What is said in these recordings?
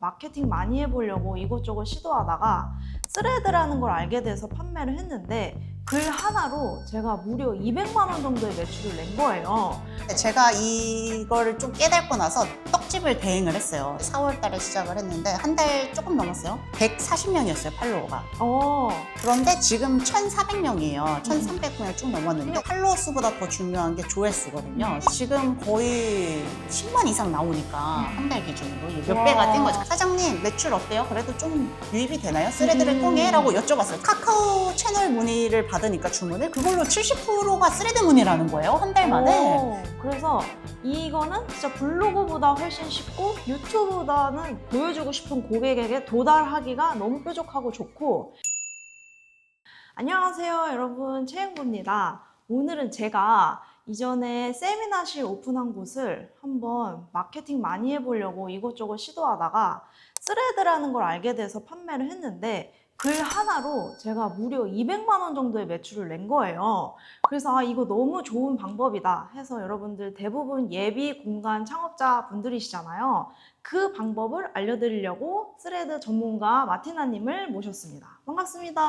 마케팅 많이 해보려고 이것저것 시도하다가 스레드라는 걸 알게 돼서 판매를 했는데 글 하나로 제가 무려 200만 원 정도의 매출을 낸 거예요. 제가 이거를 좀 깨닫고 나서 떡집을 대행을 했어요. 4월 달에 시작을 했는데 한 달 조금 넘었어요. 140명이었어요, 팔로워가. 그런데 지금 1,400명이에요. 1,300명을 쭉 넘었는데 팔로워 수보다 더 중요한 게 조회수거든요. 지금 거의 10만 이상 나오니까 한 달 기준으로 몇 배가 뛴 거죠. 사장님 매출 어때요? 그래도 좀 유입이 되나요? 스레드를 통해? 라고 여쭤봤어요. 카카오 채널 문의를 받으니까 주문을 그걸로 70%가 스레드 문의라는 거예요. 한 달 만에. 그래서 이거는 진짜 블로그보다 훨씬 쉽고 유튜브보다는 보여주고 싶은 고객에게 도달하기가 너무 뾰족하고 좋고. 안녕하세요 여러분, 최행보입니다. 오늘은 제가 이전에 세미나실 오픈한 곳을 한번 마케팅 많이 해보려고 이것저것 시도하다가 스레드라는 걸 알게 돼서 판매를 했는데 글 하나로 제가 무려 200만 원 정도의 매출을 낸 거예요. 그래서 이거 너무 좋은 방법이다 해서 여러분들 대부분 예비 공간 창업자 분들이시잖아요. 그 방법을 알려드리려고 스레드 전문가 마티나님을 모셨습니다. 반갑습니다.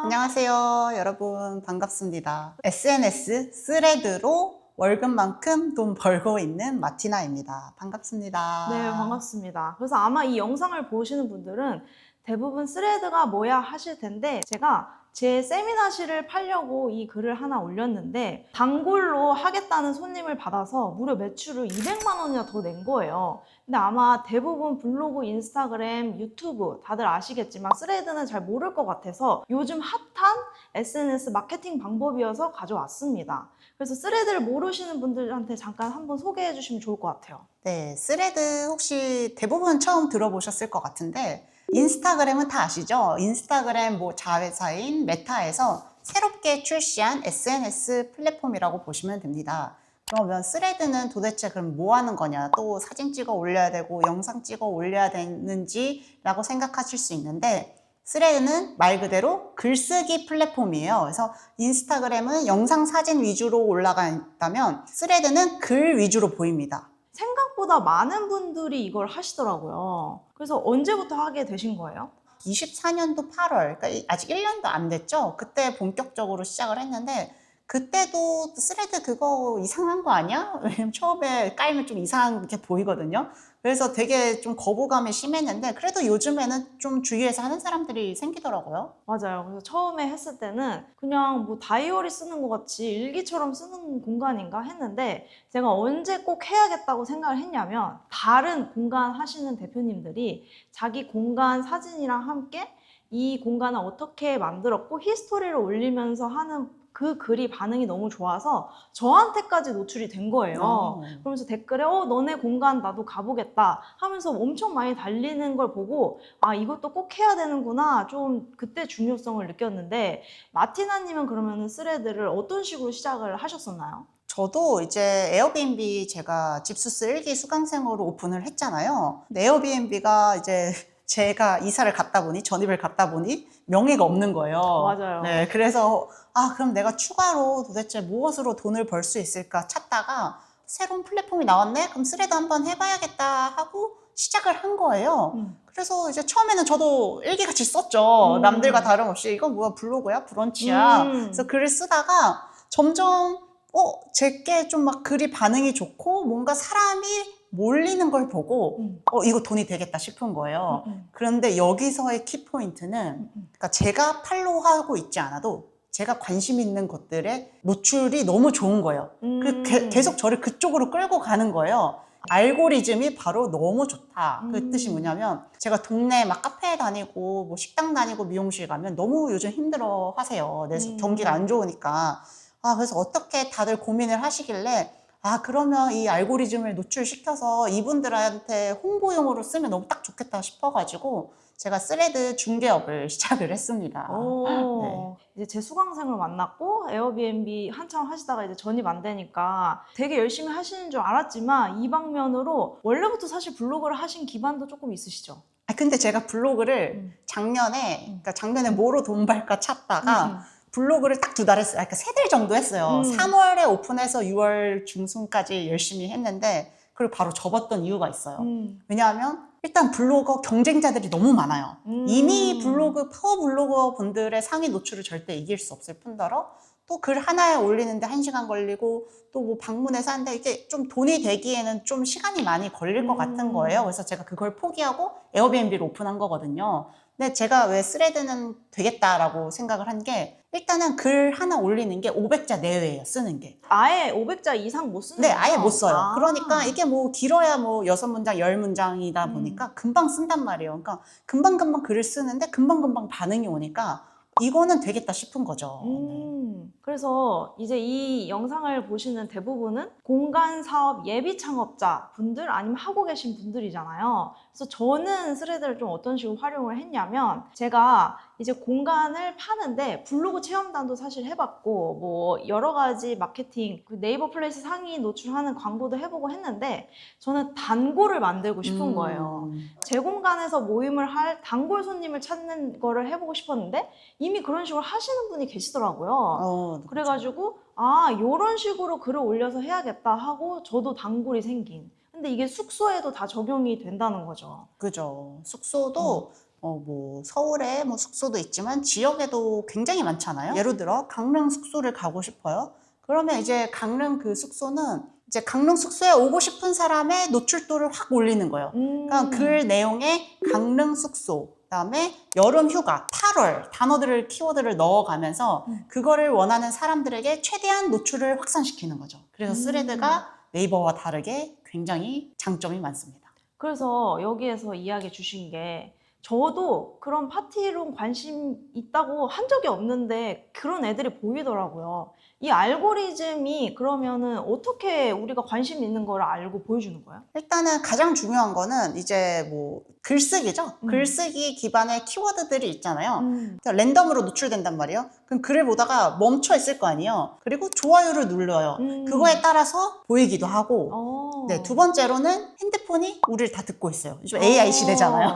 안녕하세요, 여러분. 반갑습니다. SNS 스레드로 월급만큼 돈 벌고 있는 마티나입니다. 반갑습니다. 네, 반갑습니다. 그래서 아마 이 영상을 보시는 분들은 대부분 스레드가 뭐야 하실 텐데 제가 제 세미나실을 팔려고 이 글을 하나 올렸는데 단골로 하겠다는 손님을 받아서 무려 매출을 200만 원이나 더 낸 거예요. 근데 아마 대부분 블로그, 인스타그램, 유튜브 다들 아시겠지만 스레드는 잘 모를 것 같아서 요즘 핫한 SNS 마케팅 방법이어서 가져왔습니다. 그래서 스레드를 모르시는 분들한테 잠깐 한번 소개해 주시면 좋을 것 같아요. 네, 스레드 혹시 대부분 처음 들어보셨을 것 같은데 인스타그램은 다 아시죠? 인스타그램 자회사인 메타에서 새롭게 출시한 SNS 플랫폼이라고 보시면 됩니다. 그러면 스레드는 도대체 그럼 뭐 하는 거냐? 또 사진 찍어 올려야 되고 영상 찍어 올려야 되는지라고 생각하실 수 있는데 스레드는 말 그대로 글쓰기 플랫폼이에요. 그래서 인스타그램은 영상 사진 위주로 올라간다면 스레드는 글 위주로 보입니다. 생각보다 많은 분들이 이걸 하시더라고요. 그래서 언제부터 하게 되신 거예요? 24년도 8월, 그러니까 아직 1년도 안 됐죠? 그때 본격적으로 시작을 했는데 그때도 스레드 그거 이상한 거 아니야? 왜냐면 처음에 깔면 좀 이상하게 보이거든요. 그래서 되게 좀 거부감이 심했는데 그래도 요즘에는 좀 주위에서 하는 사람들이 생기더라고요. 맞아요. 그래서 처음에 했을 때는 그냥 뭐 다이어리 쓰는 것 같이 일기처럼 쓰는 공간인가 했는데 제가 언제 꼭 해야겠다고 생각을 했냐면 다른 공간 하시는 대표님들이 자기 공간 사진이랑 함께 이 공간을 어떻게 만들었고 히스토리를 올리면서 하는 그 글이 반응이 너무 좋아서 저한테까지 노출이 된 거예요. 그러면서 댓글에 너네 공간 나도 가보겠다 하면서 엄청 많이 달리는 걸 보고 이것도 꼭 해야 되는구나 좀 그때 중요성을 느꼈는데 마티나님은 그러면 스레드를 어떤 식으로 시작을 하셨었나요? 저도 이제 에어비앤비 제가 집수스 1기 수강생으로 오픈을 했잖아요. 근데 에어비앤비가 이제 제가 이사를 갔다 보니 전입을 갔다 보니 명예가 없는 거예요. 맞아요. 네, 그래서 그럼 내가 추가로 도대체 무엇으로 돈을 벌 수 있을까 찾다가 새로운 플랫폼이 나왔네? 그럼 스레드 한번 해봐야겠다 하고 시작을 한 거예요. 그래서 이제 처음에는 저도 일기같이 썼죠. 남들과 다름없이 이거 뭐야 블로그야? 브런치야? 그래서 글을 쓰다가 점점 제게 좀 막 글이 반응이 좋고 뭔가 사람이 몰리는 걸 보고 이거 돈이 되겠다 싶은 거예요. 그런데 여기서의 키포인트는 그러니까 제가 팔로우하고 있지 않아도 제가 관심 있는 것들의 노출이 너무 좋은 거예요. 계속 저를 그쪽으로 끌고 가는 거예요. 알고리즘이 바로 너무 좋다. 그 뜻이 뭐냐면 제가 동네 막 카페에 다니고 뭐 식당 다니고 미용실 가면 너무 요즘 힘들어 하세요. 내 경기가 안 좋으니까. 그래서 어떻게 다들 고민을 하시길래 그러면 이 알고리즘을 노출시켜서 이분들한테 홍보용으로 쓰면 너무 딱 좋겠다 싶어가지고 제가 스레드 중개업을 시작을 했습니다. 네. 이제 제 수강생을 만났고 에어비앤비 한참 하시다가 이제 전입 안 되니까 되게 열심히 하시는 줄 알았지만 이 방면으로 원래부터 사실 블로그를 하신 기반도 조금 있으시죠? 근데 제가 블로그를 작년에 뭐로 돈 벌까 찾다가 블로그를 딱 2달 했어요. 그러니까 3달 정도 했어요. 3월에 오픈해서 6월 중순까지 열심히 했는데 그걸 바로 접었던 이유가 있어요. 왜냐하면 일단 블로거 경쟁자들이 너무 많아요. 이미 파워 블로거 분들의 상위 노출을 절대 이길 수 없을 뿐더러 또 글 하나에 올리는데 1시간 걸리고 또 뭐 방문해서 하는데 이게 좀 돈이 되기에는 좀 시간이 많이 걸릴 것 같은 거예요. 그래서 제가 그걸 포기하고 에어비앤비를 오픈한 거거든요. 근데 제가 왜 스레드는 되겠다라고 생각을 한 게 일단은 글 하나 올리는 게 500자 내외예요, 쓰는 게. 아예 500자 이상 못 쓰는 네, 거죠? 아예 못 써요. 아. 그러니까 이게 뭐 길어야 뭐 6문장, 10문장이다 보니까 금방 쓴단 말이에요. 그러니까 금방금방 글을 쓰는데 금방금방 반응이 오니까 이거는 되겠다 싶은 거죠. 그래서 이제 이 영상을 보시는 대부분은 공간 사업 예비 창업자 분들 아니면 하고 계신 분들이잖아요. 그래서 저는 스레드를 좀 어떤 식으로 활용을 했냐면 제가 이제 공간을 파는데 블로그 체험단도 사실 해봤고 뭐 여러 가지 마케팅 그 네이버 플레이스 상위 노출하는 광고도 해보고 했는데 저는 단골을 만들고 싶은 거예요. 제 공간에서 모임을 할 단골 손님을 찾는 거를 해보고 싶었는데 이미 그런 식으로 하시는 분이 계시더라고요. 그래가지고 아 요런 식으로 글을 올려서 해야겠다 하고 저도 단골이 생긴. 근데 이게 숙소에도 다 적용이 된다는 거죠. 그죠. 숙소도 뭐 서울에 뭐 숙소도 있지만 지역에도 굉장히 많잖아요. 예를 들어 강릉 숙소를 가고 싶어요. 그러면 이제 강릉 그 숙소는 이제 강릉 숙소에 오고 싶은 사람의 노출도를 확 올리는 거예요. 그러니까 글 내용에 강릉 숙소, 그다음에 여름 휴가, 8월 단어들을 키워드를 넣어가면서 그거를 원하는 사람들에게 최대한 노출을 확산시키는 거죠. 그래서 스레드가 네이버와 다르게 굉장히 장점이 많습니다. 그래서 여기에서 이야기 주신 게 저도 그런 파티론 관심 있다고 한 적이 없는데 그런 애들이 보이더라고요. 이 알고리즘이 그러면은 어떻게 우리가 관심 있는 걸 알고 보여주는 거예요? 일단은 가장 중요한 거는 이제 뭐 글쓰기죠. 글쓰기 기반의 키워드들이 있잖아요. 그러니까 랜덤으로 노출된단 말이에요. 그럼 글을 보다가 멈춰 있을 거 아니에요. 그리고 좋아요를 눌러요. 그거에 따라서 보이기도 하고. 네, 두 번째로는 핸드폰이 우리를 다 듣고 있어요. 요즘 AI 시대잖아요.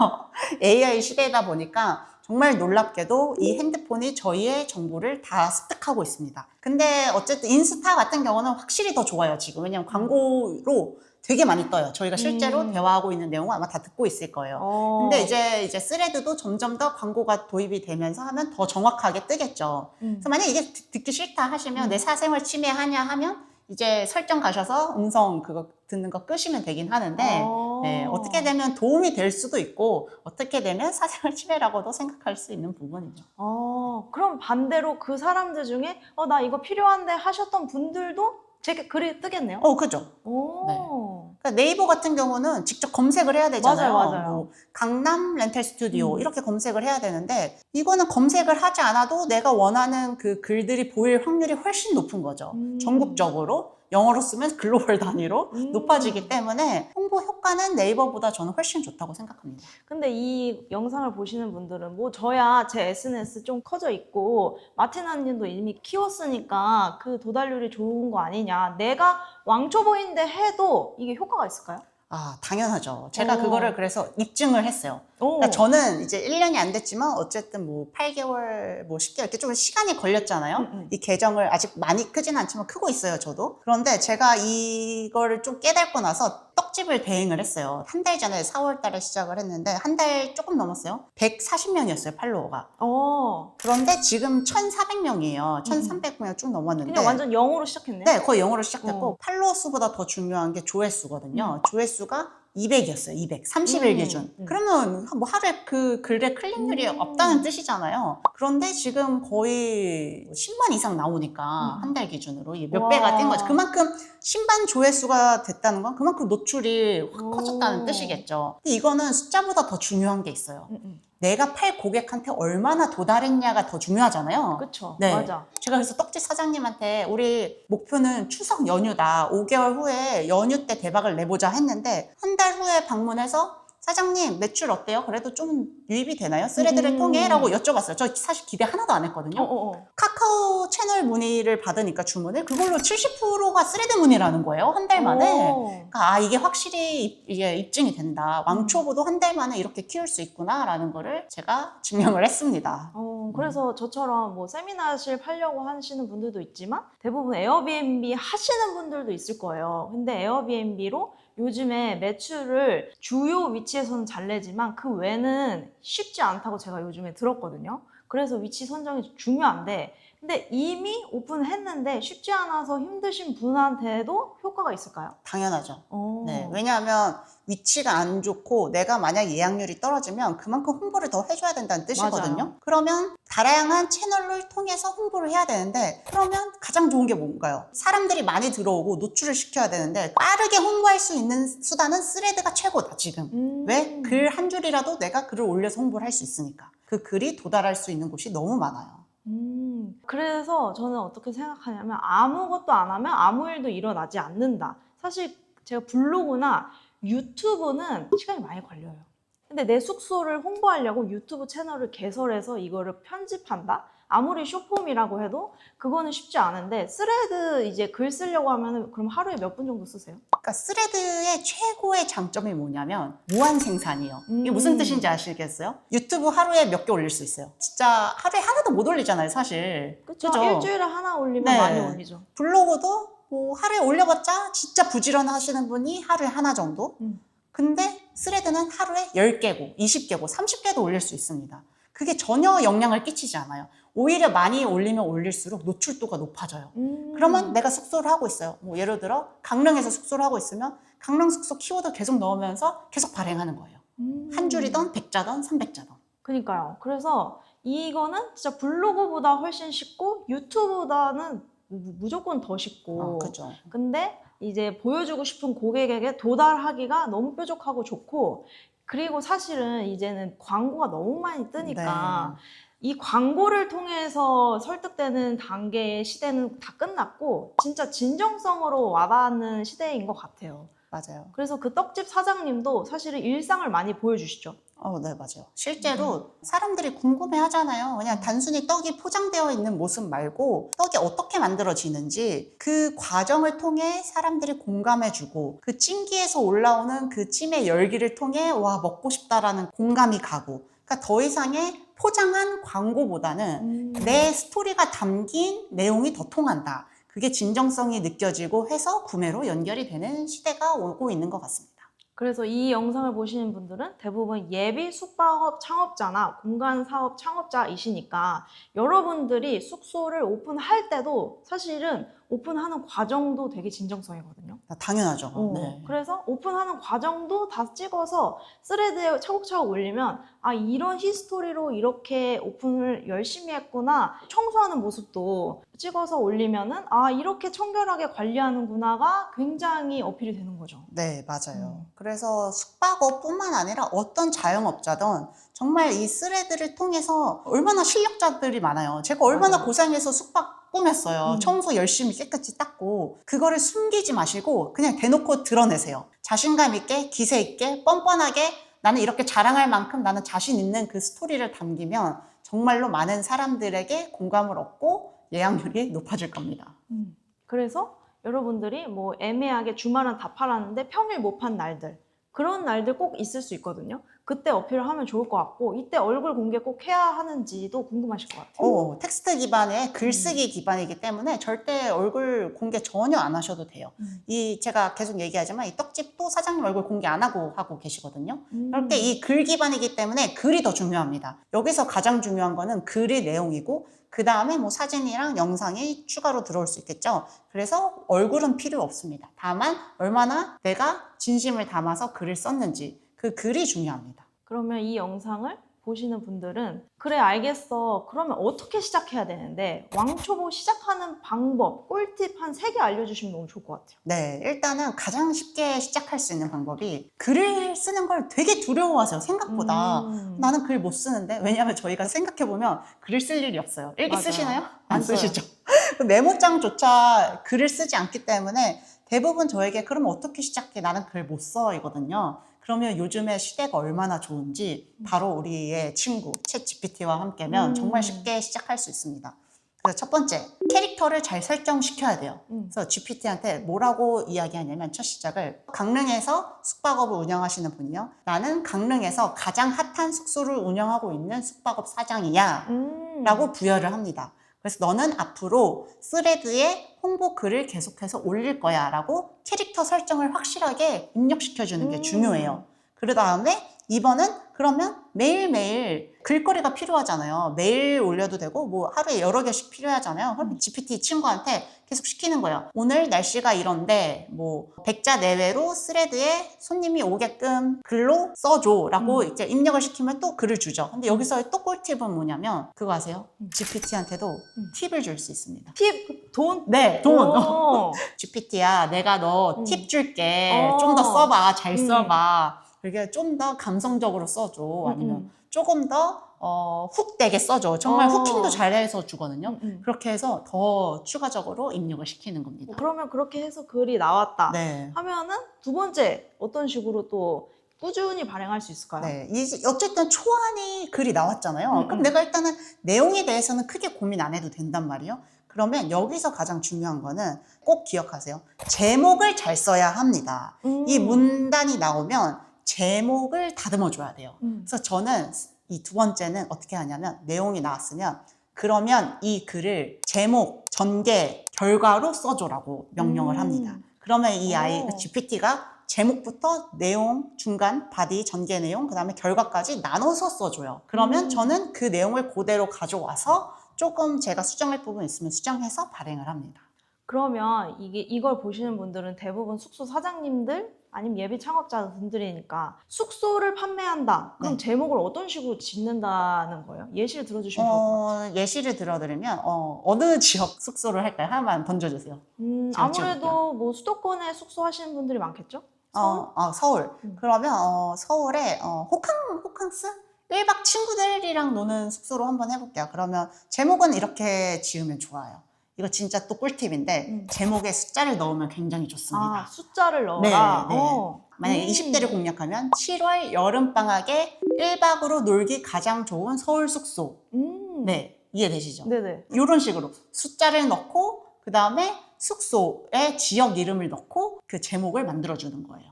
AI 시대다 보니까 정말 놀랍게도 이 핸드폰이 저희의 정보를 다 습득하고 있습니다. 근데 어쨌든 인스타 같은 경우는 확실히 더 좋아요, 지금. 왜냐면 광고로 되게 많이 떠요. 저희가 실제로 대화하고 있는 내용은 아마 다 듣고 있을 거예요. 근데 이제 스레드도 점점 더 광고가 도입이 되면서 하면 더 정확하게 뜨겠죠. 그래서 만약에 이게 듣기 싫다 하시면 내 사생활 침해하냐 하면 이제 설정 가셔서 음성 그거 듣는 거 끄시면 되긴 하는데 네, 어떻게 되면 도움이 될 수도 있고 어떻게 되면 사생활 침해라고도 생각할 수 있는 부분이죠. 그럼 반대로 그 사람들 중에 나 이거 필요한데 하셨던 분들도 제 글이 뜨겠네요? 그죠. 네. 그러니까 네이버 같은 경우는 직접 검색을 해야 되잖아요. 맞아요. 뭐 강남 렌탈 스튜디오 이렇게 검색을 해야 되는데 이거는 검색을 하지 않아도 내가 원하는 그 글들이 보일 확률이 훨씬 높은 거죠. 전국적으로. 영어로 쓰면 글로벌 단위로 높아지기 때문에 홍보 효과는 네이버보다 저는 훨씬 좋다고 생각합니다. 근데 이 영상을 보시는 분들은 뭐 저야 제 SNS 좀 커져 있고 마티나 님도 이미 키웠으니까 그 도달률이 좋은 거 아니냐. 내가 왕초보인데 해도 이게 효과가 있을까요? 당연하죠. 제가 그거를 그래서 입증을 했어요. 그러니까 저는 이제 1년이 안 됐지만 어쨌든 뭐 8개월, 뭐 10개월 이렇게 좀 시간이 걸렸잖아요. 이 계정을 아직 많이 크진 않지만 크고 있어요, 저도. 그런데 제가 이거를 좀 깨닫고 나서 떡집을 대행을 했어요. 한 달 전에 4월 달에 시작을 했는데 한 달 조금 넘었어요. 140명이었어요, 팔로워가. 그런데 지금 1,400명이에요. 1,300명 쭉 넘었는데. 그냥 완전 영어로 시작했네요? 네, 거의 영어로 시작됐고 팔로워 수보다 더 중요한 게 조회수거든요. 조회수가 200이었어요. 200. 30일 기준. 그러면 뭐 하루에 그 글의 클릭률이 없다는 뜻이잖아요. 그런데 지금 거의 10만 이상 나오니까 한 달 기준으로 몇 배가 뛴 거죠. 그만큼 신반 조회수가 됐다는 건 그만큼 노출이 확 커졌다는 뜻이겠죠. 근데 이거는 숫자보다 더 중요한 게 있어요. 내가 팔 고객한테 얼마나 도달했냐가 더 중요하잖아요. 그쵸. 네. 맞아. 제가 그래서 떡집 사장님한테 우리 목표는 추석 연휴다. 5개월 후에 연휴 때 대박을 내보자 했는데 한 달 후에 방문해서 사장님 매출 어때요? 그래도 좀 유입이 되나요? 스레드를 통해? 라고 여쭤봤어요. 저 사실 기대 하나도 안 했거든요. 카카오 채널 문의를 받으니까 주문을 그걸로 70%가 스레드 문의라는 거예요. 한 달 만에. 그러니까 이게 확실히 이게 입증이 된다. 왕초보도 한 달 만에 이렇게 키울 수 있구나 라는 거를 제가 증명을 했습니다. 그래서 저처럼 뭐 세미나실 팔려고 하시는 분들도 있지만 대부분 에어비앤비 하시는 분들도 있을 거예요. 근데 에어비앤비로 요즘에 매출을 주요 위치에서는 잘 내지만 그 외는 쉽지 않다고 제가 요즘에 들었거든요. 그래서 위치 선정이 중요한데 근데 이미 오픈했는데 쉽지 않아서 힘드신 분한테도 효과가 있을까요? 당연하죠. 오. 네, 왜냐하면 위치가 안 좋고 내가 만약 예약률이 떨어지면 그만큼 홍보를 더 해줘야 된다는 뜻이거든요. 맞아요. 그러면 다양한 채널을 통해서 홍보를 해야 되는데 그러면 가장 좋은 게 뭔가요? 사람들이 많이 들어오고 노출을 시켜야 되는데 빠르게 홍보할 수 있는 수단은 스레드가 최고다 지금. 왜? 글 한 줄이라도 내가 글을 올려서 홍보를 할 수 있으니까. 그 글이 도달할 수 있는 곳이 너무 많아요. 그래서 저는 어떻게 생각하냐면 아무것도 안 하면 아무 일도 일어나지 않는다. 사실 제가 블로그나 유튜브는 시간이 많이 걸려요. 근데 내 숙소를 홍보하려고 유튜브 채널을 개설해서 이거를 편집한다? 아무리 쇼폼이라고 해도 그거는 쉽지 않은데 스레드 이제 글 쓰려고 하면 그럼 하루에 몇 분 정도 쓰세요? 그러니까 스레드의 최고의 장점이 뭐냐면 무한 생산이에요. 이게 무슨 뜻인지 아시겠어요? 유튜브 하루에 몇 개 올릴 수 있어요. 진짜 하루에 하나도 못 올리잖아요, 사실. 그쵸? 그죠? 일주일에 하나 올리면 네. 많이 올리죠. 블로그도 뭐 하루에 올려봤자 진짜 부지런하시는 분이 하루에 하나 정도? 근데 스레드는 하루에 10개고, 20개고, 30개도 올릴 수 있습니다. 그게 전혀 영향을 끼치지 않아요. 오히려 많이 올리면 올릴수록 노출도가 높아져요. 그러면 내가 숙소를 하고 있어요. 뭐 예를 들어 강릉에서 숙소를 하고 있으면 강릉 숙소 키워드 계속 넣으면서 계속 발행하는 거예요. 한 줄이든 100자든 300자든. 그니까요. 그래서 이거는 진짜 블로그보다 훨씬 쉽고 유튜브보다는 무조건 더 쉽고 그죠. 근데 이제 보여주고 싶은 고객에게 도달하기가 너무 뾰족하고 좋고 그리고 사실은 이제는 광고가 너무 많이 뜨니까 이 광고를 통해서 설득되는 단계의 시대는 다 끝났고 진짜 진정성으로 와닿는 시대인 것 같아요. 맞아요. 그래서 그 떡집 사장님도 사실은 일상을 많이 보여주시죠. 네, 맞아요. 실제로 사람들이 궁금해 하잖아요. 그냥 단순히 떡이 포장되어 있는 모습 말고 떡이 어떻게 만들어지는지 그 과정을 통해 사람들이 공감해주고 그 찜기에서 올라오는 그 찜의 열기를 통해 와, 먹고 싶다라는 공감이 가고 그러니까 더 이상의 포장한 광고보다는 내 스토리가 담긴 내용이 더 통한다. 그게 진정성이 느껴지고 해서 구매로 연결이 되는 시대가 오고 있는 것 같습니다. 그래서 이 영상을 보시는 분들은 대부분 예비 숙박업 창업자나 공간 사업 창업자이시니까 여러분들이 숙소를 오픈할 때도 사실은 오픈하는 과정도 되게 진정성이거든요. 당연하죠. 네. 그래서 오픈하는 과정도 다 찍어서 스레드에 차곡차곡 올리면 아 이런 히스토리로 이렇게 오픈을 열심히 했구나 청소하는 모습도 찍어서 올리면은 아 이렇게 청결하게 관리하는구나가 굉장히 어필이 되는 거죠. 네, 맞아요. 그래서 숙박업뿐만 아니라 어떤 자영업자든 정말 이 스레드를 통해서 얼마나 실력자들이 많아요. 제가 얼마나 맞아요. 고생해서 숙박 꾸몄어요. 청소 열심히 깨끗이 닦고 그거를 숨기지 마시고 그냥 대놓고 드러내세요. 자신감 있게, 기세 있게, 뻔뻔하게 나는 이렇게 자랑할 만큼 나는 자신 있는 그 스토리를 담기면 정말로 많은 사람들에게 공감을 얻고 예약률이 높아질 겁니다. 그래서 여러분들이 뭐 애매하게 주말은 다 팔았는데 평일 못 판 날들 그런 날들 꼭 있을 수 있거든요. 그때 어필을 하면 좋을 것 같고 이때 얼굴 공개 꼭 해야 하는지도 궁금하실 것 같아요. 텍스트 기반의 글쓰기 기반이기 때문에 절대 얼굴 공개 전혀 안 하셔도 돼요. 제가 계속 얘기하지만 이 떡집도 사장님 얼굴 공개 안 하고 계시거든요. 그럴 때 이 글 기반이기 때문에 글이 더 중요합니다. 여기서 가장 중요한 거는 글의 내용이고 그 다음에 뭐 사진이랑 영상이 추가로 들어올 수 있겠죠. 그래서 얼굴은 필요 없습니다. 다만 얼마나 내가 진심을 담아서 글을 썼는지 그 글이 중요합니다. 그러면 이 영상을 보시는 분들은 그래 알겠어 그러면 어떻게 시작해야 되는데 왕초보 시작하는 방법 꿀팁 한 3개 알려주시면 너무 좋을 것 같아요. 네, 일단은 가장 쉽게 시작할 수 있는 방법이 글을 쓰는 걸 되게 두려워하세요. 생각보다. 나는 글 못 쓰는데 왜냐하면 저희가 생각해보면 글을 쓸 일이 없어요. 일기 맞아요. 쓰시나요? 안 안 쓰시죠. 메모장조차 글을 쓰지 않기 때문에 대부분 저에게 그럼 어떻게 시작해? 나는 글 못 써 이거든요. 그러면 요즘에 시대가 얼마나 좋은지 바로 우리의 친구 챗 GPT와 함께면 정말 쉽게 시작할 수 있습니다. 그래서 첫 번째, 캐릭터를 잘 설정시켜야 돼요. 그래서 GPT한테 뭐라고 이야기하냐면 첫 시작을 강릉에서 숙박업을 운영하시는 분이요. 나는 강릉에서 가장 핫한 숙소를 운영하고 있는 숙박업 사장이야 라고 부여를 합니다. 그래서 너는 앞으로 스레드에 홍보 글을 계속해서 올릴 거야 라고 캐릭터 설정을 확실하게 입력시켜주는 게 중요해요. 그 다음에 2번은 그러면 매일매일 글거리가 필요하잖아요. 매일 올려도 되고 뭐 하루에 여러 개씩 필요하잖아요. 그럼 GPT 친구한테 계속 시키는 거예요. 오늘 날씨가 이런데 뭐 100자 내외로 스레드에 손님이 오게끔 글로 써줘 라고 이제 입력을 시키면 또 글을 주죠. 근데 여기서 또 꿀팁은 뭐냐면 그거 아세요? GPT한테도 팁을 줄 수 있습니다. 팁? 돈? 네, 돈. 오. GPT야, 내가 너 팁 줄게. 어. 좀 더 써봐. 잘 써봐. 그게 좀 더 감성적으로 써줘. 아니면 조금 더 훅 되게 써줘. 정말 후킹도 잘해서 주거든요. 그렇게 해서 더 추가적으로 입력을 시키는 겁니다. 그러면 그렇게 해서 글이 나왔다 네. 하면은 두 번째 어떤 식으로 또 꾸준히 발행할 수 있을까요? 네. 어쨌든 초안이 글이 나왔잖아요. 그럼 내가 일단은 내용에 대해서는 크게 고민 안 해도 된단 말이에요. 그러면 여기서 가장 중요한 거는 꼭 기억하세요. 제목을 잘 써야 합니다. 이 문단이 나오면 제목을 다듬어 줘야 돼요. 그래서 저는 이 두 번째는 어떻게 하냐면 내용이 나왔으면 그러면 이 글을 제목, 전개, 결과로 써줘라고 명령을 합니다. 그러면 이 GPT가 제목부터 내용, 중간, 바디, 전개 내용, 그 다음에 결과까지 나눠서 써줘요. 그러면 저는 그 내용을 그대로 가져와서 조금 제가 수정할 부분 있으면 수정해서 발행을 합니다. 그러면 이걸 보시는 분들은 대부분 숙소 사장님들 아니면 예비 창업자분들이니까 숙소를 판매한다. 그럼 네. 제목을 어떤 식으로 짓는다는 거예요? 예시를 들어주시면 좋을 것 같아요. 예시를 들어드리면 어느 지역 숙소를 할까요? 하나만 던져주세요. 제가 아무래도 지어볼게요. 뭐 수도권에 숙소 하시는 분들이 많겠죠? 서울? 서울. 그러면 서울에 호캉스? 1박 친구들이랑 노는 숙소로 한번 해볼게요. 그러면 제목은 이렇게 지으면 좋아요. 이거 진짜 또 꿀팁인데 제목에 숫자를 넣으면 굉장히 좋습니다. 숫자를 넣어라. 네, 네. 만약에 20대를 공략하면 7월 여름방학에 1박으로 놀기 가장 좋은 서울 숙소. 네, 이해되시죠? 네네. 이런 식으로 숫자를 넣고 그 다음에 숙소에 지역 이름을 넣고 그 제목을 만들어주는 거예요.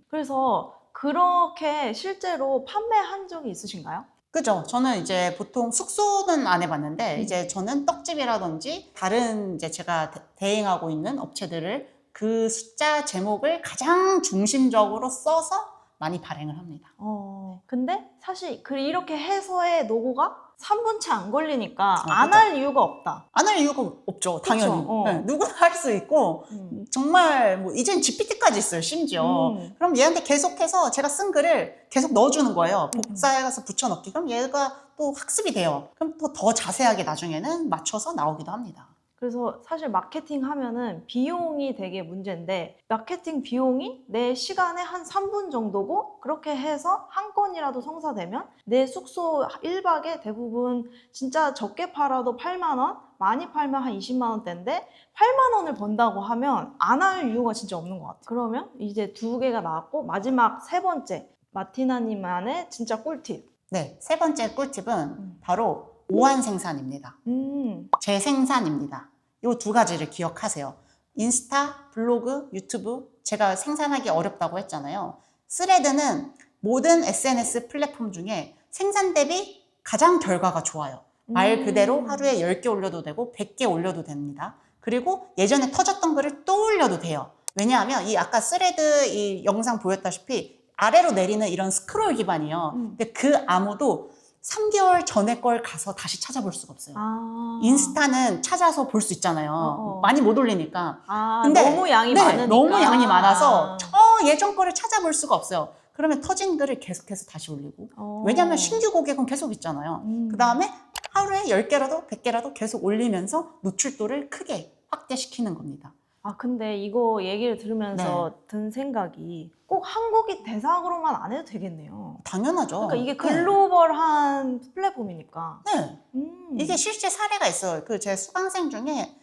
그래서 그렇게 실제로 판매한 적이 있으신가요? 그죠? 저는 이제 보통 숙소는 안 해봤는데 이제 저는 떡집이라든지 다른 이제 제가 대행하고 있는 업체들을 그 숫자 제목을 가장 중심적으로 써서 많이 발행을 합니다. 근데 사실 이렇게 해서의 노고가 3분 채 안 걸리니까 그쵸. 안 할 이유가 없다. 안 할 이유가 없죠, 당연히. 그쵸? 네, 누구나 할 수 있고 정말 뭐 이젠 GPT까지 있어요, 심지어. 그럼 얘한테 계속해서 제가 쓴 글을 계속 넣어주는 거예요. 복사해서 붙여넣기. 그럼 얘가 또 학습이 돼요. 그럼 또 더 자세하게 나중에는 맞춰서 나오기도 합니다. 그래서 사실 마케팅 하면은 비용이 되게 문제인데 마케팅 비용이 내 시간의 한 3분 정도고 그렇게 해서 한 건이라도 성사되면 내 숙소 1박에 대부분 진짜 적게 팔아도 8만 원, 많이 팔면 한 20만 원대인데 8만 원을 번다고 하면 안 할 이유가 진짜 없는 것 같아요. 그러면 이제 2개가 나왔고 마지막 3번째 마티나님만의 진짜 꿀팁. 네, 세 번째 꿀팁은 바로 오한 생산입니다. 재생산입니다. 이 두 가지를 기억하세요. 인스타, 블로그, 유튜브 제가 생산하기 어렵다고 했잖아요. 스레드는 모든 SNS 플랫폼 중에 생산 대비 가장 결과가 좋아요. 말 그대로 하루에 10개 올려도 되고 100개 올려도 됩니다. 그리고 예전에 터졌던 글을 또 올려도 돼요. 왜냐하면 이 아까 스레드 이 영상 보였다시피 아래로 내리는 이런 스크롤 기반이에요. 근데 그 아무도 3개월 전에 걸 가서 다시 찾아볼 수가 없어요. 인스타는 찾아서 볼 수 있잖아요. 많이 못 올리니까. 근데 너무 양이 네, 많으니까. 너무 양이 많아서 예전 거를 찾아볼 수가 없어요. 그러면 터진 글을 계속해서 다시 올리고. 왜냐하면 신규 고객은 계속 있잖아요. 그 다음에 하루에 10개라도 100개라도 계속 올리면서 노출도를 크게 확대시키는 겁니다. 근데 이거 얘기를 들으면서 든 생각이 꼭 한국이 대상으로만 안 해도 되겠네요. 당연하죠. 그러니까 이게 글로벌한 플랫폼이니까. 네. 이게 실제 사례가 있어요. 제 수강생 중에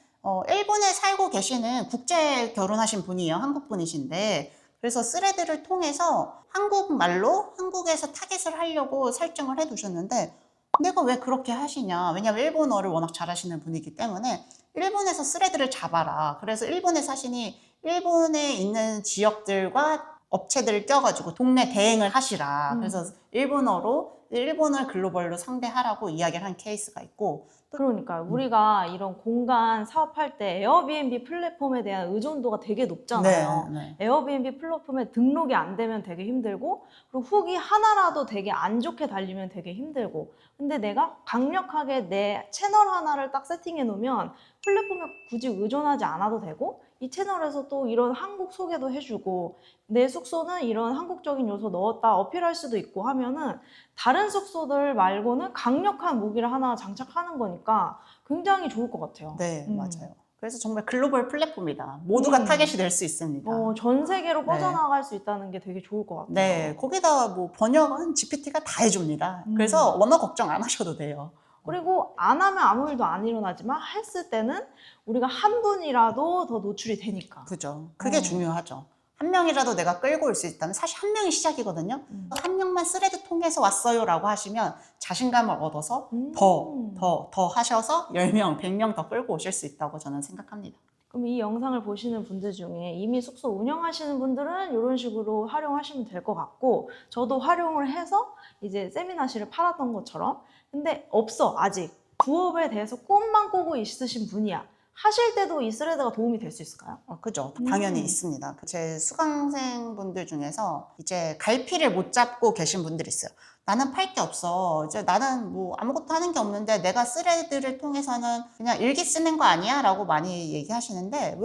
일본에 살고 계시는 국제 결혼하신 분이에요. 한국 분이신데. 그래서 스레드를 통해서 한국말로 한국에서 타겟을 하려고 설정을 해두셨는데 내가 왜 그렇게 하시냐. 왜냐면 일본어를 워낙 잘하시는 분이기 때문에 일본에서 스레드를 잡아라. 그래서 일본에 사시니 일본에 있는 지역들과 업체들을 껴가지고 동네 대행을 하시라. 그래서 일본어로 일본을 글로벌로 상대하라고 이야기를 한 케이스가 있고 그러니까요. 우리가 이런 공간 사업할 때 에어비앤비 플랫폼에 대한 의존도가 되게 높잖아요. 네. 에어비앤비 플랫폼에 등록이 안 되면 되게 힘들고, 그리고 후기 하나라도 되게 안 좋게 달리면 되게 힘들고. 근데 내가 강력하게 내 채널 하나를 딱 세팅해 놓으면 플랫폼에 굳이 의존하지 않아도 되고, 이 채널에서 또 이런 한국 소개도 해주고, 내 숙소는 이런 한국적인 요소 넣었다 어필할 수도 있고 하면은 다른 숙소들 말고는 강력한 무기를 하나 장착하는 거니까 굉장히 좋을 것 같아요. 네, 맞아요. 그래서 정말 글로벌 플랫폼이다. 모두가 타겟이 될 수 있습니다. 전 세계로 네. 뻗어나갈 수 있다는 게 되게 좋을 것 같아요. 네, 거기다 뭐 번역은 GPT가 다 해줍니다. 그래서 언어 걱정 안 하셔도 돼요. 그리고 안 하면 아무 일도 안 일어나지만 했을 때는 우리가 한 분이라도 더 노출이 되니까. 그죠. 그게 중요하죠. 한 명이라도 내가 끌고 올 수 있다면 사실 한 명이 시작이거든요. 한 명만 스레드 통해서 왔어요 라고 하시면 자신감을 얻어서 더 하셔서 10명, 100명 더 끌고 오실 수 있다고 저는 생각합니다. 그럼 이 영상을 보시는 분들 중에 이미 숙소 운영하시는 분들은 이런 식으로 활용하시면 될 것 같고, 저도 활용을 해서 이제 세미나실을 팔았던 것처럼. 근데 없어, 아직. 부업에 대해서 꿈만 꾸고 있으신 분이야. 하실 때도 이 스레드가 도움이 될 수 있을까요? 그죠. 당연히 있습니다. 제 수강생분들 중에서 이제 갈피를 못 잡고 계신 분들이 있어요. 나는 팔 게 없어. 이제 나는 뭐 아무것도 하는 게 없는데 내가 스레드를 통해서는 그냥 일기 쓰는 거 아니야? 라고 많이 얘기하시는데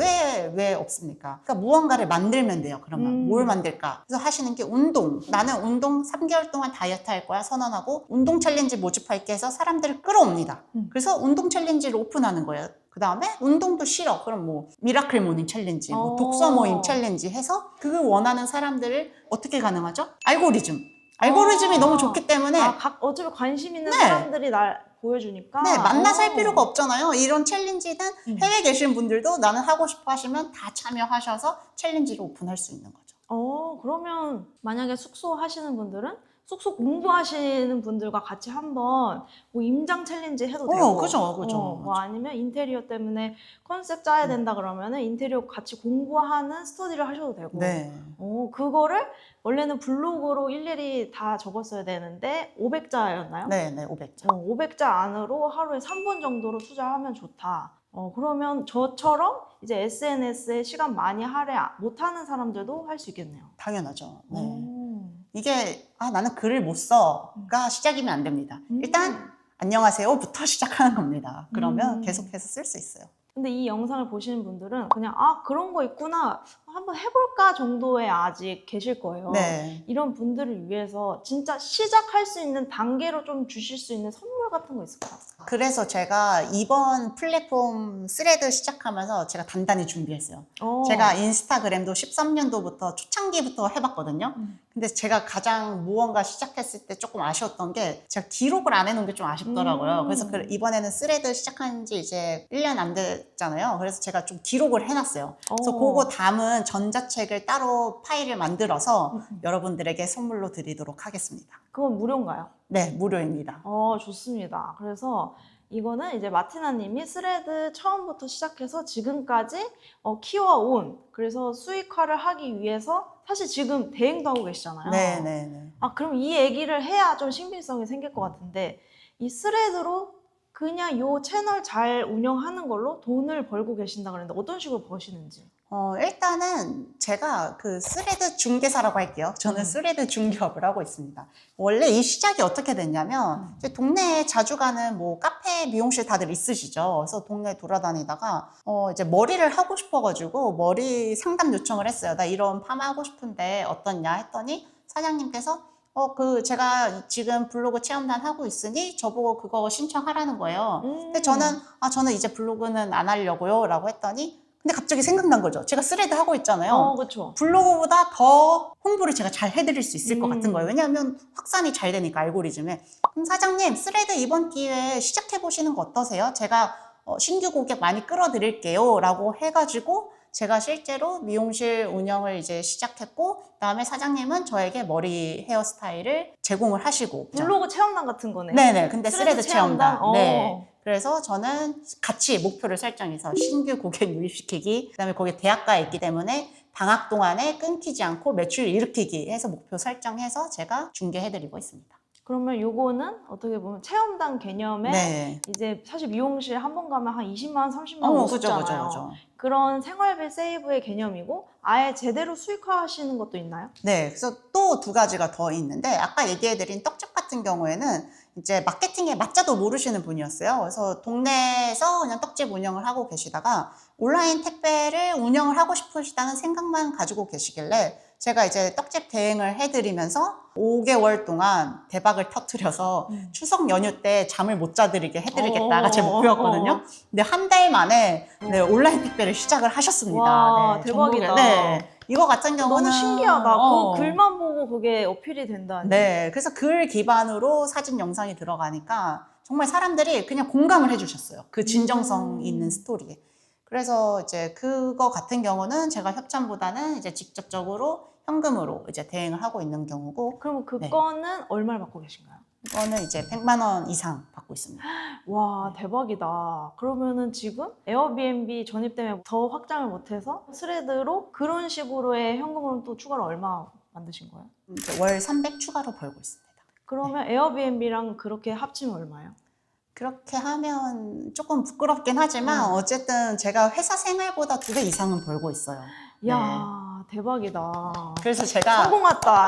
왜 없습니까? 그러니까 무언가를 만들면 돼요. 그러면 뭘 만들까? 그래서 하시는 게 운동. 나는 운동 3개월 동안 다이어트 할 거야 선언하고 운동 챌린지 모집할게 해서 사람들을 끌어옵니다. 그래서 운동 챌린지를 오픈하는 거예요. 그 다음에 운동도 싫어. 그럼 뭐 미라클 모닝 챌린지, 뭐 독서 모임 챌린지 해서 그 원하는 사람들을 어떻게 가능하죠? 알고리즘이 너무 좋기 때문에 어차피 관심 있는 네. 사람들이 날 보여주니까. 네, 만나서 할 필요가 없잖아요. 이런 챌린지는 해외에 계신 분들도 나는 하고 싶어 하시면 다 참여하셔서 챌린지를 오픈할 수 있는 거죠. 그러면 만약에 숙소 하시는 분들은 숙소 공부하시는 분들과 같이 한번 뭐 임장 챌린지 해도 되고. 그죠. 뭐 아니면 인테리어 때문에 컨셉 짜야 된다 그러면은 인테리어 같이 공부하는 스터디를 하셔도 되고. 네. 그거를 원래는 블로그로 일일이 다 적었어야 되는데 500자였나요? 네, 500자. 500자 안으로 하루에 3분 정도로 투자하면 좋다. 그러면 저처럼 이제 SNS에 시간 많이 할애 못하는 사람들도 할 수 있겠네요. 당연하죠. 네. 이게 나는 글을 못 써가 시작이면 안 됩니다. 일단 안녕하세요부터 시작하는 겁니다. 그러면 계속해서 쓸 수 있어요. 근데 이 영상을 보시는 분들은 그냥 그런 거 있구나 한번 해볼까 정도에 아직 계실 거예요. 네. 이런 분들을 위해서 진짜 시작할 수 있는 단계로 좀 주실 수 있는 선물 같은 거 있을까요? 그래서 제가 이번 플랫폼 스레드 시작하면서 제가 단단히 준비했어요. 제가 인스타그램도 13년도부터 초창기부터 해봤거든요. 근데 제가 가장 무언가 시작했을 때 조금 아쉬웠던 게 제가 기록을 안 해놓은 게 좀 아쉽더라고요. 그래서 이번에는 스레드 시작한 지 이제 1년 안 됐잖아요. 그래서 제가 좀 기록을 해놨어요. 그래서 그거 담은 전자책을 따로 파일을 만들어서 여러분들에게 선물로 드리도록 하겠습니다. 그건 무료인가요? 네, 무료입니다. 좋습니다. 그래서 이거는 이제 마티나 님이 스레드 처음부터 시작해서 지금까지 키워온, 그래서 수익화를 하기 위해서 사실 지금 대행도 하고 계시잖아요. 네. 그럼 이 얘기를 해야 좀 신빙성이 생길 것 같은데, 이 스레드로 그냥 요 채널 잘 운영하는 걸로 돈을 벌고 계신다 그랬는데 어떤 식으로 버시는지? 일단은 제가 그 스레드 중개사라고 할게요. 저는 스레드 중개업을 하고 있습니다. 원래 이 시작이 어떻게 됐냐면 이제 동네에 자주 가는 뭐 카페, 미용실 다들 있으시죠. 그래서 동네 돌아다니다가 이제 머리를 하고 싶어가지고 머리 상담 요청을 했어요. 나 이런 파마 하고 싶은데 어떻냐 했더니 사장님께서 제가 지금 블로그 체험단 하고 있으니 저보고 그거 신청하라는 거예요. 근데 저는 이제 블로그는 안 하려고요 라고 했더니 근데 갑자기 생각난 거죠. 제가 스레드 하고 있잖아요. 그렇죠. 블로그보다 더 홍보를 제가 잘 해드릴 수 있을 것 같은 거예요. 왜냐하면 확산이 잘 되니까 알고리즘에. 그럼 사장님 스레드 이번 기회에 시작해보시는 거 어떠세요? 제가 신규 고객 많이 끌어드릴게요 라고 해가지고 제가 실제로 미용실 운영을 이제 시작했고 그다음에 사장님은 저에게 머리 헤어스타일을 제공을 하시고 블로그 체험단 같은 거네요. 네네. 근데 스레드 체험단. 네. 어. 그래서 저는 같이 목표를 설정해서 신규 고객 유입시키기, 그다음에 거기 대학가에 있기 때문에 방학 동안에 끊기지 않고 매출 일으키기 해서 목표 설정해서 제가 중개해드리고 있습니다. 그러면 요거는 어떻게 보면 체험단 개념에 네. 이제 사실 미용실 한 번 가면 한 20만 원, 30만 원 그죠, 그죠, 먹잖아요. 그죠. 그런 생활비 세이브의 개념이고 아예 제대로 수익화하시는 것도 있나요? 네, 그래서 또 두 가지가 더 있는데 아까 얘기해드린 떡집 같은 경우에는 이제 마케팅에 맞자도 모르시는 분이었어요. 그래서 동네에서 그냥 떡집 운영을 하고 계시다가 온라인 택배를 운영을 하고 싶으시다는 생각만 가지고 계시길래 제가 이제 떡집 대행을 해드리면서 5개월 동안 대박을 터트려서 추석 연휴 때 잠을 못 자드리게 해드리겠다가 제 목표였거든요. 근데 한 달 만에 네, 온라인 택배를 시작을 하셨습니다. 와, 네, 대박이다. 전국에. 네. 이거 같은 경우는 너무 신기하다. 그 글만 보고 그게 어필이 된다니. 네, 그래서 글 기반으로 사진 영상이 들어가니까 정말 사람들이 그냥 공감을 해주셨어요. 그 진정성 있는 스토리에. 그래서 이제 그거 같은 경우는 제가 협찬보다는 이제 직접적으로 현금으로 이제 대행을 하고 있는 경우고, 그럼 네. 그거는 얼마를 받고 계신가요? 이거는 이제 100만 원 이상 받고 있습니다. 와, 대박이다. 그러면은 지금 에어비앤비 전입 때문에 더 확장을 못해서 스레드로 그런 식으로의 현금으로 또 추가로 얼마 만드신 거예요? 이제 월 300 추가로 벌고 있습니다. 그러면 에어비앤비랑 그렇게 합치면 얼마예요? 그렇게 하면 조금 부끄럽긴 하지만 어쨌든 제가 회사 생활보다 2배 이상은 벌고 있어요. 야, 대박이다. 그래서 제가 성공했다.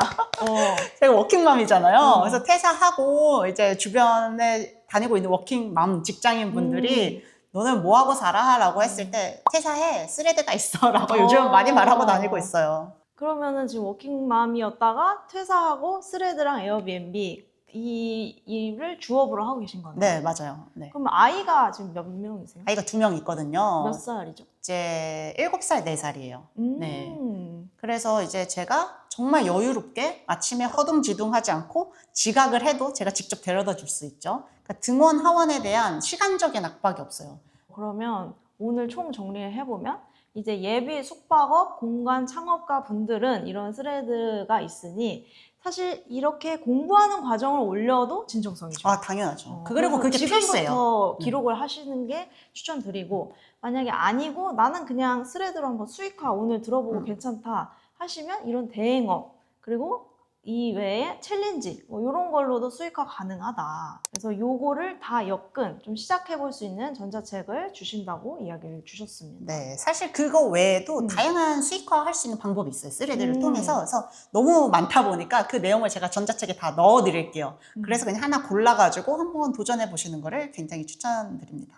제가 워킹맘이잖아요. 그래서 퇴사하고 이제 주변에 다니고 있는 워킹맘 직장인 분들이 너는 뭐 하고 살아? 라고 했을 때 퇴사해, 스레드가 있어 라고 요즘 많이 말하고 다니고 있어요. 그러면은 지금 워킹맘이었다가 퇴사하고 스레드랑 에어비앤비 이 일을 주업으로 하고 계신 거네요? 네, 맞아요. 네. 그럼 아이가 지금 몇 명이세요? 아이가 2명 있거든요. 몇 살이죠? 이제 7살, 4살이에요. 네. 음. 그래서 이제 제가 정말 여유롭게 아침에 허둥지둥하지 않고 지각을 해도 제가 직접 데려다 줄 수 있죠. 그러니까 등원 하원에 대한 시간적인 압박이 없어요. 그러면 오늘 총 정리를 해보면 이제 예비 숙박업, 공간 창업가 분들은 이런 스레드가 있으니 사실 이렇게 공부하는 과정을 올려도 진정성이죠. 아, 당연하죠. 그리고 그래서 그게 필수예요. 지금부터 기록을 하시는 게 추천드리고 만약에 아니고 나는 그냥 스레드로 한번 수익화 오늘 들어보고 괜찮다 하시면 이런 대행업 그리고 이외에 챌린지 뭐 이런 걸로도 수익화 가능하다. 그래서 요거를 다 엮은 좀 시작해 볼 수 있는 전자책을 주신다고 이야기를 주셨습니다. 네, 사실 그거 외에도 다양한 수익화 할 수 있는 방법이 있어요. 스레드를 통해서. 그래서 너무 많다 보니까 그 내용을 제가 전자책에 다 넣어 드릴게요. 그래서 그냥 하나 골라가지고 한번 도전해 보시는 거를 굉장히 추천드립니다.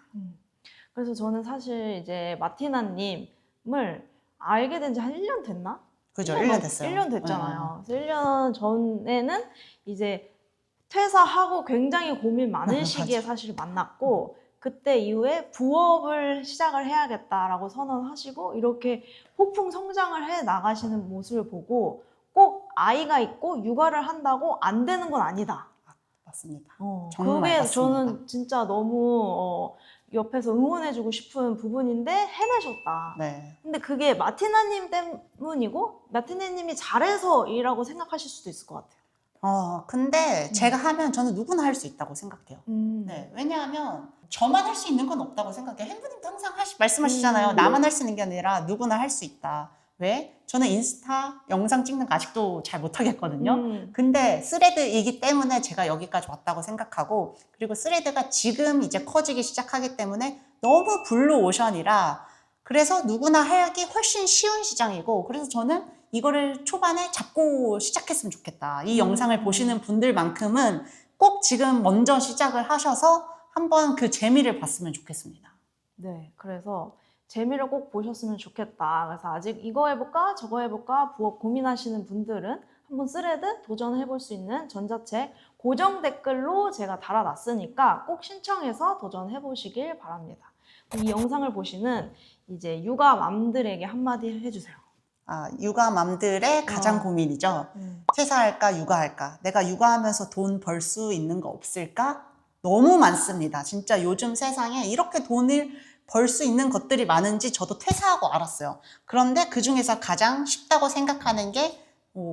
그래서 저는 사실 이제 마티나님을 알게 된 지 한 1년 됐나? 그죠? 1년 됐어요. 1년 됐잖아요. 그래서 1년 전에는 이제 퇴사하고 굉장히 고민 많은 시기에 사실 만났고 그때 이후에 부업을 시작을 해야겠다라고 선언하시고 이렇게 폭풍 성장을 해 나가시는 모습을 보고 꼭 아이가 있고 육아를 한다고 안 되는 건 아니다. 맞습니다. 그게 정말 맞습니다. 저는 진짜 너무 옆에서 응원해주고 싶은 부분인데 해내셨다. 네. 근데 그게 마티나님 때문이고 마티나님이 잘해서이라고 생각하실 수도 있을 것 같아요. 근데 제가 하면 저는 누구나 할 수 있다고 생각해요. 네, 왜냐하면 저만 할 수 있는 건 없다고 생각해요. 햄부님도 항상 말씀하시잖아요. 나만 할 수 있는 게 아니라 누구나 할 수 있다. 왜? 저는 인스타 영상 찍는 거 아직도 잘 못하겠거든요. 근데 스레드이기 때문에 제가 여기까지 왔다고 생각하고 그리고 스레드가 지금 이제 커지기 시작하기 때문에 너무 블루오션이라 그래서 누구나 하기 훨씬 쉬운 시장이고 그래서 저는 이거를 초반에 잡고 시작했으면 좋겠다. 이 영상을 보시는 분들만큼은 꼭 지금 먼저 시작을 하셔서 한번 그 재미를 봤으면 좋겠습니다. 네, 그래서 재미를 꼭 보셨으면 좋겠다. 그래서 아직 이거 해볼까 저거 해볼까 부업 고민하시는 분들은 한번 스레드 도전해볼 수 있는 전자책 고정 댓글로 제가 달아놨으니까 꼭 신청해서 도전해보시길 바랍니다. 이 영상을 보시는 이제 육아맘들에게 한마디 해주세요. 육아맘들의 가장 고민이죠. 퇴사할까 육아할까? 내가 육아하면서 돈 벌 수 있는 거 없을까? 너무 많습니다. 진짜 요즘 세상에 이렇게 돈을 벌 수 있는 것들이 많은지 저도 퇴사하고 알았어요. 그런데 그 중에서 가장 쉽다고 생각하는 게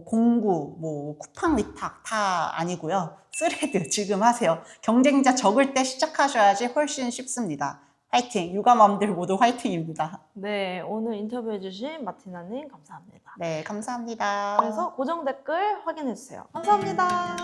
공구, 쿠팡 위탁 다 아니고요. 스레드 지금 하세요. 경쟁자 적을 때 시작하셔야지 훨씬 쉽습니다. 화이팅! 육아맘들 모두 화이팅입니다. 네, 오늘 인터뷰해주신 마티나님 감사합니다. 네, 감사합니다. 그래서 고정 댓글 확인해주세요. 감사합니다.